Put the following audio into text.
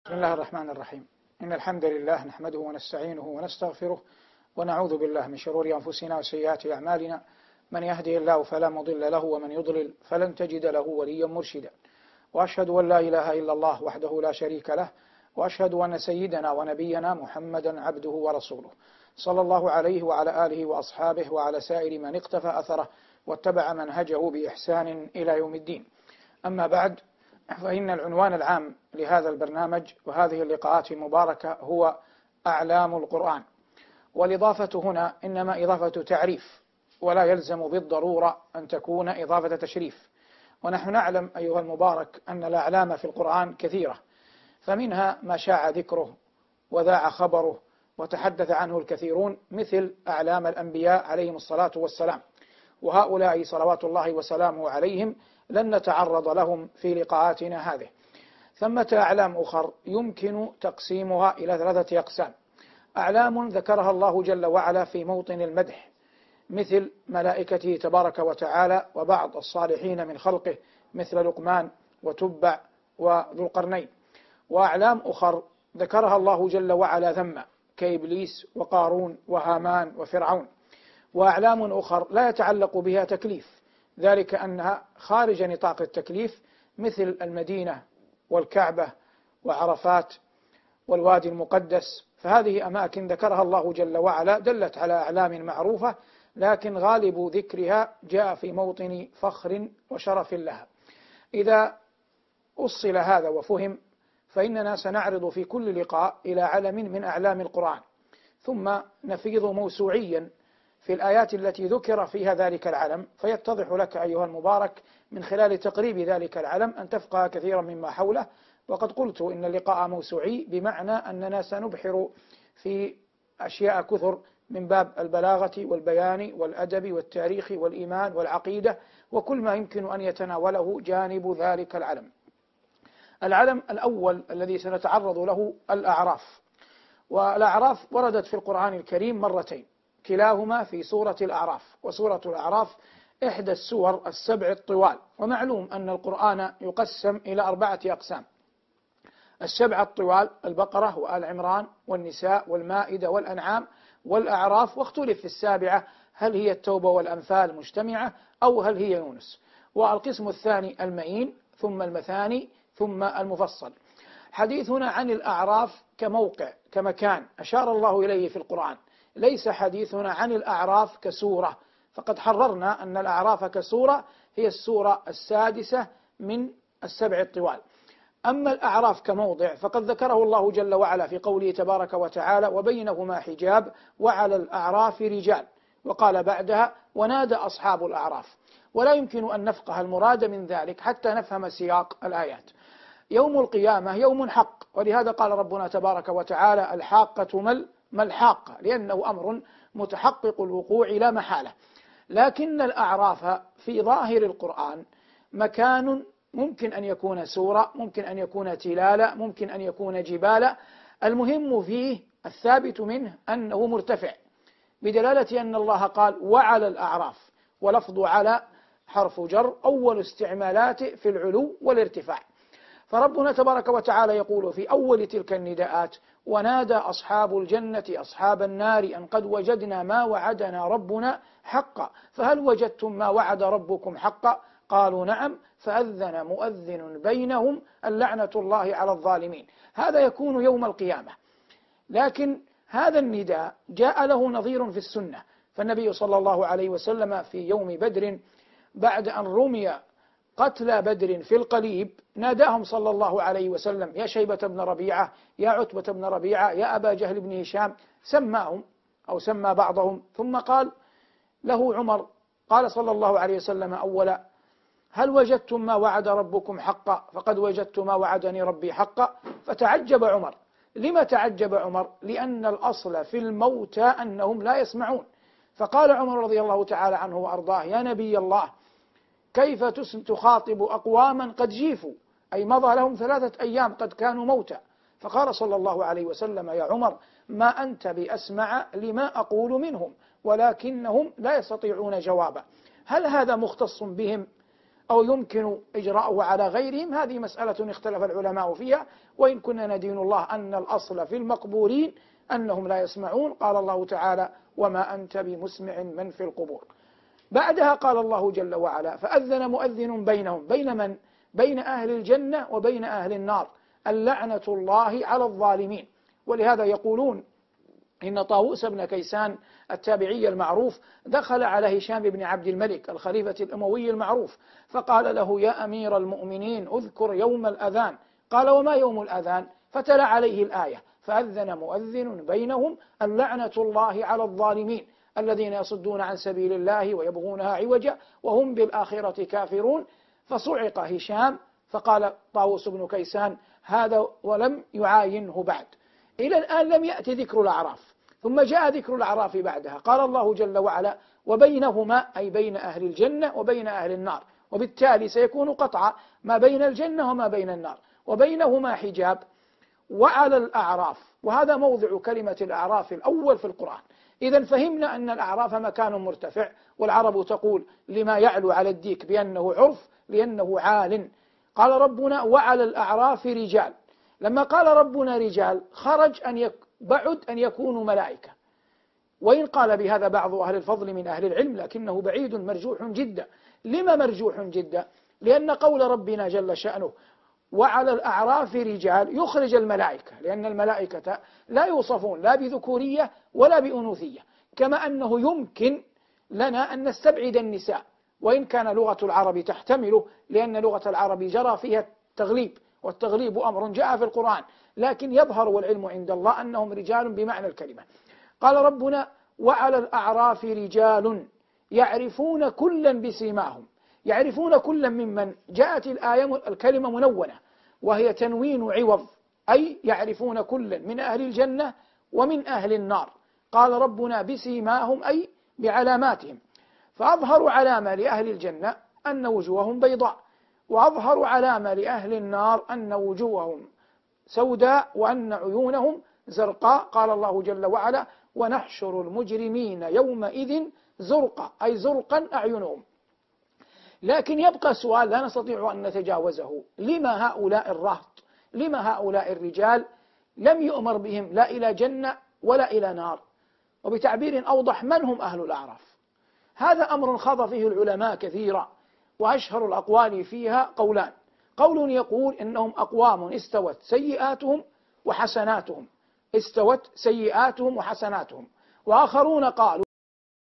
بسم الله الرحمن الرحيم. إن الحمد لله نحمده ونستعينه ونستغفره ونعوذ بالله من شرور أنفسنا وسيئات أعمالنا. من يهدي الله فلا مضل له ومن يضلل فلن تجد له وليا مرشدا. وأشهد أن لا إله إلا الله وحده لا شريك له، وأشهد أن سيدنا ونبينا محمدا عبده ورسوله، صلى الله عليه وعلى آله وأصحابه وعلى سائر من اقتفى أثره واتبع منهجه بإحسان إلى يوم الدين. أما بعد، فإن العنوان العام لهذا البرنامج وهذه اللقاءات المباركة هو أعلام القرآن. والإضافة هنا إنما إضافة تعريف، ولا يلزم بالضرورة أن تكون إضافة تشريف. ونحن نعلم أيها المبارك أن الأعلام في القرآن كثيرة، فمنها ما شاع ذكره وذاع خبره وتحدث عنه الكثيرون، مثل أعلام الأنبياء عليهم الصلاة والسلام، وهؤلاء صلوات الله وسلامه عليهم لن نتعرض لهم في لقاءاتنا هذه. ثمة أعلام أخر يمكن تقسيمها إلى 3 أقسام. أعلام ذكرها الله جل وعلا في موطن المدح، مثل ملائكته تبارك وتعالى وبعض الصالحين من خلقه مثل لقمان وتبع وذو القرنين. وأعلام أخر ذكرها الله جل وعلا ذما، كإبليس وقارون وهامان وفرعون. وأعلام أخر لا يتعلق بها تكليف، ذلك أنها خارج نطاق التكليف، مثل المدينة والكعبة وعرفات والوادي المقدس. فهذه أماكن ذكرها الله جل وعلا دلت على أعلام معروفة، لكن غالب ذكرها جاء في موطن فخر وشرف لها. إذا أصل هذا وفهم، فإننا سنعرض في كل لقاء إلى علم من أعلام القرآن، ثم نفيض موسوعيا في الآيات التي ذكر فيها ذلك العلم، فيتضح لك أيها المبارك من خلال تقريب ذلك العلم أن تفقه كثيرا مما حوله. وقد قلت إن اللقاء موسوعي، بمعنى أننا سنبحر في أشياء كثر من باب البلاغة والبيان والأدب والتاريخ والإيمان والعقيدة، وكل ما يمكن أن يتناوله جانب ذلك العلم. العلم الأول الذي سنتعرض له الأعراف. والأعراف وردت في القرآن الكريم مرتين، كلاهما في سورة الأعراف، وسورة الأعراف إحدى السور السبع الطوال. ومعلوم أن القرآن يقسم إلى 4 أقسام: السبع الطوال، البقرة وآل عمران والنساء والمائدة والأنعام والأعراف، واختلف في ال7 هل هي التوبة والأنفال مجتمعة أو هل هي يونس. والقسم الثاني المئين، ثم المثاني، ثم المفصل. حديثنا عن الأعراف كموقع كمكان أشار الله إليه في القرآن، ليس حديثنا عن الأعراف كسورة، فقد حررنا أن الأعراف كسورة هي السورة السادسة من السبع الطوال. أما الأعراف كموضع فقد ذكره الله جل وعلا في قوله تبارك وتعالى: وبينهما حجاب وعلى الأعراف رجال، وقال بعدها: ونادى أصحاب الأعراف. ولا يمكن أن نفقه المراد من ذلك حتى نفهم سياق الآيات. يوم القيامة يوم حق، ولهذا قال ربنا تبارك وتعالى: الحاقة ما الحاقة، لأنه أمر متحقق الوقوع لا محالة. لكن الأعراف في ظاهر القرآن مكان ممكن أن يكون سورة، ممكن أن يكون تلالة، ممكن أن يكون جبالة. المهم فيه الثابت منه أنه مرتفع، بدلالة أن الله قال: وعلى الأعراف، ولفظ على حرف جر أول استعمالاته في العلو والارتفاع. فربنا تبارك وتعالى يقول في أول تلك النداءات: ونادى أصحاب الجنة أصحاب النار أن قد وجدنا ما وعدنا ربنا حقا، فهل وجدتم ما وعد ربكم حقا؟ قالوا نعم، فأذن مؤذن بينهم اللعنة الله على الظالمين. هذا يكون يوم القيامة. لكن هذا النداء جاء له نظير في السنة، فالنبي صلى الله عليه وسلم في يوم بدر بعد أن رمي قتلى بدر في القليب ناداهم صلى الله عليه وسلم: يا شيبة بن ربيعة، يا عتبة بن ربيعة، يا أبا جهل بن هشام، سماهم أو سمى بعضهم. ثم قال له عمر، قال صلى الله عليه وسلم أولا: هل وجدتم ما وعد ربكم حقا؟ فقد وجدت ما وعدني ربي حقا. فتعجب عمر. لما تعجب عمر؟ لأن الأصل في الموتى أنهم لا يسمعون. فقال عمر رضي الله تعالى عنه وأرضاه: يا نبي الله، كيف تخاطب أقواما قد جيفوا، أي مضى لهم 3 أيام قد كانوا موتى. فقال صلى الله عليه وسلم: يا عمر، ما أنت بأسمع لما أقول منهم، ولكنهم لا يستطيعون جوابا. هل هذا مختص بهم أو يمكن إجراءه على غيرهم، هذه مسألة اختلف العلماء فيها، وإن كنا ندين الله أن الأصل في المقبورين أنهم لا يسمعون. قال الله تعالى: وما أنت بمسمع من في القبور. بعدها قال الله جل وعلا: فأذن مؤذن بينهم، بين من؟ بين أهل الجنة وبين أهل النار، اللعنة الله على الظالمين. ولهذا يقولون إن طاووس بن كيسان التابعي المعروف دخل على هشام بن عبد الملك الخليفة الأموي المعروف، فقال له: يا أمير المؤمنين اذكر يوم الأذان. قال: وما يوم الأذان؟ فتلا عليه الآية: فأذن مؤذن بينهم اللعنة الله على الظالمين الذين يصدون عن سبيل الله ويبغونها عوجا وهم بالآخرة كافرون. فصعق هشام، فقال طاووس بن كيسان: هذا ولم يعاينه بعد. إلى الآن لم يأتي ذكر الأعراف، ثم جاء ذكر الأعراف بعدها. قال الله جل وعلا: وبينهما، أي بين أهل الجنة وبين أهل النار، وبالتالي سيكون قطعا ما بين الجنة وما بين النار، وبينهما حجاب. وعلى الأعراف، وهذا موضع كلمة الأعراف الأول في القرآن. إذن فهمنا أن الأعراف مكان مرتفع، والعرب تقول لما يعلو على الديك بأنه عرف لأنه عال. قال ربنا: وعلى الأعراف رجال. لما قال ربنا رجال خرج بعد أن يكونوا ملائكة، وإن قال بهذا بعض أهل الفضل من أهل العلم لكنه بعيد مرجوح جدا. لما مرجوح جدا؟ لأن قول ربنا جل شأنه وعلى الأعراف رجال يخرج الملائكة، لأن الملائكة لا يوصفون لا بذكورية ولا بأنوثية، كما أنه يمكن لنا أن نستبعد النساء، وإن كان لغة العرب تحتمله، لأن لغة العرب جرى فيها التغليب، والتغليب أمر جاء في القرآن، لكن يظهر والعلم عند الله أنهم رجال بمعنى الكلمة. قال ربنا: وعلى الأعراف رجال يعرفون كلا بسيماهم. يعرفون كلا ممن؟ جاءت الكلمة منونة وهي تنوين عوض، أي يعرفون كلا من أهل الجنة ومن أهل النار. قال ربنا: بسيماهم، أي بعلاماتهم. فأظهر علامة لأهل الجنة أن وجوههم بيضاء، وأظهر علامة لأهل النار أن وجوههم سوداء وأن عيونهم زرقاء. قال الله جل وعلا: ونحشر المجرمين يومئذ زرقا، أي زرقا أعينهم. لكن يبقى سؤال لا نستطيع أن نتجاوزه: لما هؤلاء الرهط، لما هؤلاء الرجال لم يؤمر بهم لا إلى جنة ولا إلى نار؟ وبتعبير أوضح: من هم أهل الأعراف؟ هذا أمر خاض فيه العلماء كثيرا، وأشهر الأقوال فيها قولان. قول يقول إنهم أقوام استوت سيئاتهم وحسناتهم، استوت سيئاتهم وحسناتهم، وآخرون قالوا